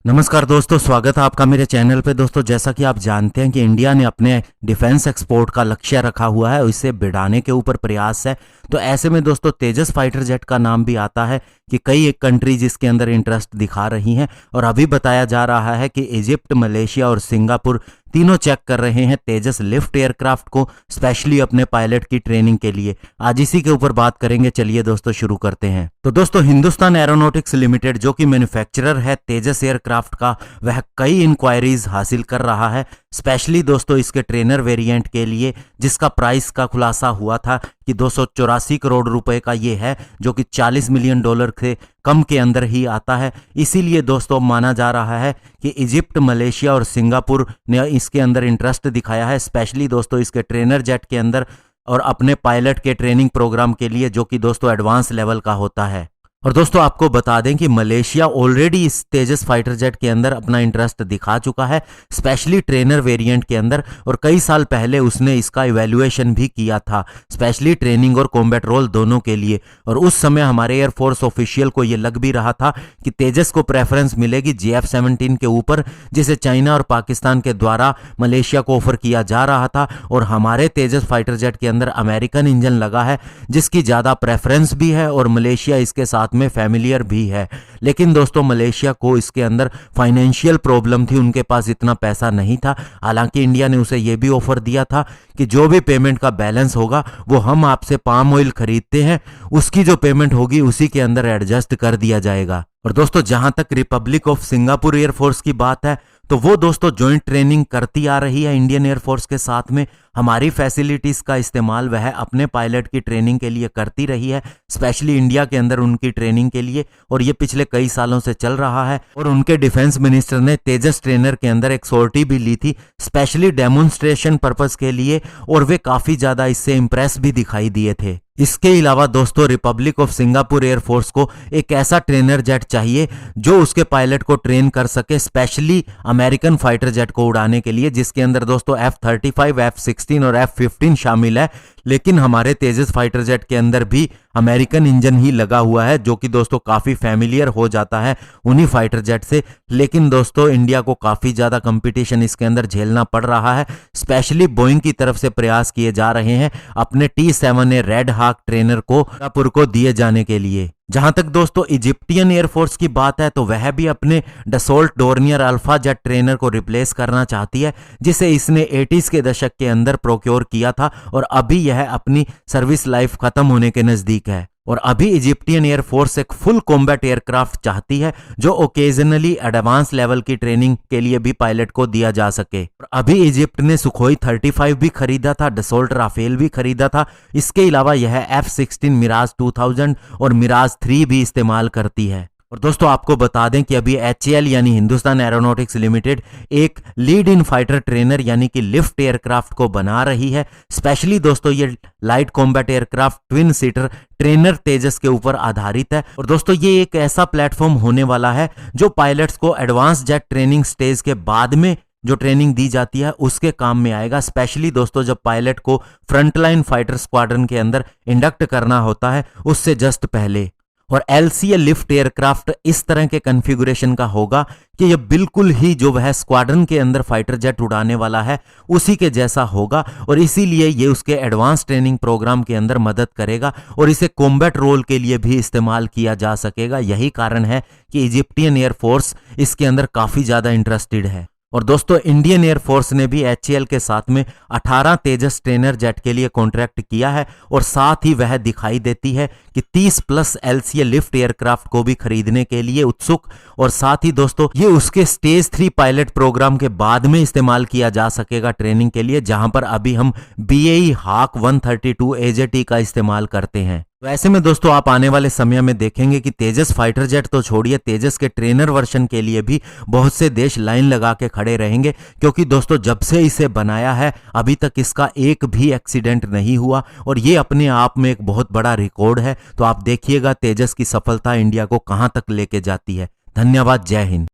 नमस्कार दोस्तों, स्वागत है आपका मेरे चैनल पे। दोस्तों, जैसा कि आप जानते हैं कि इंडिया ने अपने डिफेंस एक्सपोर्ट का लक्ष्य रखा हुआ है और इसे बढ़ाने के ऊपर प्रयास है। तो ऐसे में दोस्तों तेजस फाइटर जेट का नाम भी आता है कि कई एक कंट्रीज इसके अंदर इंटरेस्ट दिखा रही हैं और अभी बताया जा रहा है कि इजिप्ट, मलेशिया और सिंगापुर तीनों चेक कर रहे हैं तेजस लिफ्ट एयरक्राफ्ट को स्पेशली अपने पायलट की ट्रेनिंग के लिए। आज इसी के ऊपर बात करेंगे। चलिए दोस्तों शुरू करते हैं। तो दोस्तों, हिंदुस्तान एरोनॉटिक्स लिमिटेड जो कि मैन्युफैक्चरर है तेजस एयरक्राफ्ट का, वह कई इंक्वायरीज हासिल कर रहा है स्पेशली दोस्तों इसके ट्रेनर वेरिएंट के लिए, जिसका प्राइस का खुलासा हुआ था कि 284 करोड़ रुपए का ये है, जो कि $40 मिलियन से कम के अंदर ही आता है। इसीलिए दोस्तों माना जा रहा है कि इजिप्ट, मलेशिया और सिंगापुर ने इसके अंदर इंटरेस्ट दिखाया है स्पेशली दोस्तों इसके ट्रेनर जेट के अंदर और अपने पायलट के ट्रेनिंग प्रोग्राम के लिए, जो कि दोस्तों एडवांस लेवल का होता है। और दोस्तों आपको बता दें कि मलेशिया ऑलरेडी इस तेजस फाइटर जेट के अंदर अपना इंटरेस्ट दिखा चुका है स्पेशली ट्रेनर वेरिएंट के अंदर, और कई साल पहले उसने इसका इवैल्यूएशन भी किया था स्पेशली ट्रेनिंग और कॉम्बैट रोल दोनों के लिए। और उस समय हमारे एयरफोर्स ऑफिशियल को यह लग भी रहा था कि तेजस को प्रेफरेंस मिलेगी GF-17 के ऊपर, जिसे चाइना और पाकिस्तान के द्वारा मलेशिया को ऑफर किया जा रहा था। और हमारे तेजस फाइटर जेट के अंदर अमेरिकन इंजन लगा है जिसकी ज़्यादा प्रेफरेंस भी है और मलेशिया इसके साथ में फैमिलियर भी है। लेकिन दोस्तों मलेशिया को इसके अंदर फाइनेंशियल प्रॉब्लम थी, उनके पास इतना पैसा नहीं था। हालांकि इंडिया ने उसे यह भी ऑफर दिया था कि जो भी पेमेंट का बैलेंस होगा वो हम आपसे पाम ऑयल खरीदते हैं, उसकी जो पेमेंट होगी उसी के अंदर एडजस्ट कर दिया जाएगा। और दोस्तों जहां तक रिपब्लिक ऑफ सिंगापुर एयरफोर्स की बात है, तो वो दोस्तों जॉइंट ट्रेनिंग करती आ रही है इंडियन एयरफोर्स के साथ में। हमारी फैसिलिटीज का इस्तेमाल वह अपने पायलट की ट्रेनिंग के लिए करती रही है स्पेशली इंडिया के अंदर उनकी ट्रेनिंग के लिए, और ये पिछले कई सालों से चल रहा है। और उनके डिफेंस मिनिस्टर ने तेजस ट्रेनर के अंदर एक सॉर्टी भी ली थी स्पेशली डेमोन्स्ट्रेशन पर्पस के लिए, और वे काफी ज्यादा इससे इंप्रेस भी दिखाई दिए थे। इसके अलावा दोस्तों रिपब्लिक ऑफ सिंगापुर एयरफोर्स को एक ऐसा ट्रेनर जेट चाहिए जो उसके पायलट को ट्रेन कर सके स्पेशली अमेरिकन फाइटर जेट को उड़ाने के लिए, जिसके अंदर दोस्तों F-35, F-16 और F-15 शामिल है। लेकिन हमारे तेजस फाइटर जेट के अंदर भी अमेरिकन इंजन ही लगा हुआ है, जो कि दोस्तों काफी फैमिलियर हो जाता है उन्हीं फाइटर जेट से। लेकिन दोस्तों इंडिया को काफी ज्यादा कंपटीशन इसके अंदर झेलना पड़ रहा है स्पेशली बोइंग की तरफ से प्रयास किए जा रहे हैं अपने T-7A रेड हाक ट्रेनर को सिंगापुर को दिए जाने के लिए। जहां तक दोस्तों इजिप्टियन एयरफोर्स की बात है, तो वह भी अपने Dassault Dornier alpha jet trainer को रिप्लेस करना चाहती है, जिसे इसने 80s के दशक के अंदर प्रोक्योर किया था और अभी यह अपनी सर्विस लाइफ खत्म होने के नजदीक है। और अभी इजिप्टियन एयरफोर्स एक फुल कॉम्बैट एयरक्राफ्ट चाहती है जो ओकेजनली एडवांस लेवल की ट्रेनिंग के लिए भी पायलट को दिया जा सके। और अभी इजिप्ट ने सुखोई 35 भी खरीदा था, डसोल्ट राफेल भी खरीदा था। इसके अलावा यह F-16 मिराज 2000 और मिराज 3 भी इस्तेमाल करती है। और दोस्तों आपको बता दें कि अभी HAL यानी हिंदुस्तान एरोनॉटिक्स लिमिटेड एक लीड इन फाइटर ट्रेनर यानी कि लिफ्ट एयरक्राफ्ट को बना रही है स्पेशली दोस्तों ये light combat aircraft twin seater trainer Tejas के ऊपर आधारित है। और दोस्तों ये एक ऐसा प्लेटफॉर्म होने वाला है जो पायलट्स को एडवांस जेट ट्रेनिंग स्टेज के बाद में जो ट्रेनिंग दी जाती है उसके काम में आएगा स्पेशली दोस्तों जब पायलट को फ्रंटलाइन फाइटर स्क्वाड्रन के अंदर इंडक्ट करना होता है उससे जस्ट पहले। और LCA लिफ्ट एयरक्राफ्ट इस तरह के कॉन्फ़िगरेशन का होगा कि यह बिल्कुल ही जो वह स्क्वाड्रन के अंदर फाइटर जेट उड़ाने वाला है उसी के जैसा होगा, और इसीलिए ये उसके एडवांस ट्रेनिंग प्रोग्राम के अंदर मदद करेगा और इसे कॉम्बैट रोल के लिए भी इस्तेमाल किया जा सकेगा। यही कारण है कि इजिप्टियन एयरफोर्स इसके अंदर काफ़ी ज़्यादा इंटरेस्टेड है। और दोस्तों इंडियन एयरफोर्स ने भी HAL के साथ में 18 तेजस ट्रेनर जेट के लिए कॉन्ट्रैक्ट किया है, और साथ ही वह दिखाई देती है कि 30+ LCA लिफ्ट एयरक्राफ्ट को भी खरीदने के लिए उत्सुक। और साथ ही दोस्तों ये उसके स्टेज 3 पायलट प्रोग्राम के बाद में इस्तेमाल किया जा सकेगा ट्रेनिंग के लिए, जहां पर अभी हम BAE हाक 132 AJT का इस्तेमाल करते हैं। तो ऐसे में दोस्तों आप आने वाले समय में देखेंगे कि तेजस फाइटर जेट तो छोड़िए, तेजस के ट्रेनर वर्जन के लिए भी बहुत से देश लाइन लगा के खड़े रहेंगे, क्योंकि दोस्तों जब से इसे बनाया है अभी तक इसका एक भी एक्सीडेंट नहीं हुआ, और ये अपने आप में एक बहुत बड़ा रिकॉर्ड है। तो आप देखिएगा तेजस की सफलता इंडिया को कहां तक लेके जाती है। धन्यवाद, जय हिंद।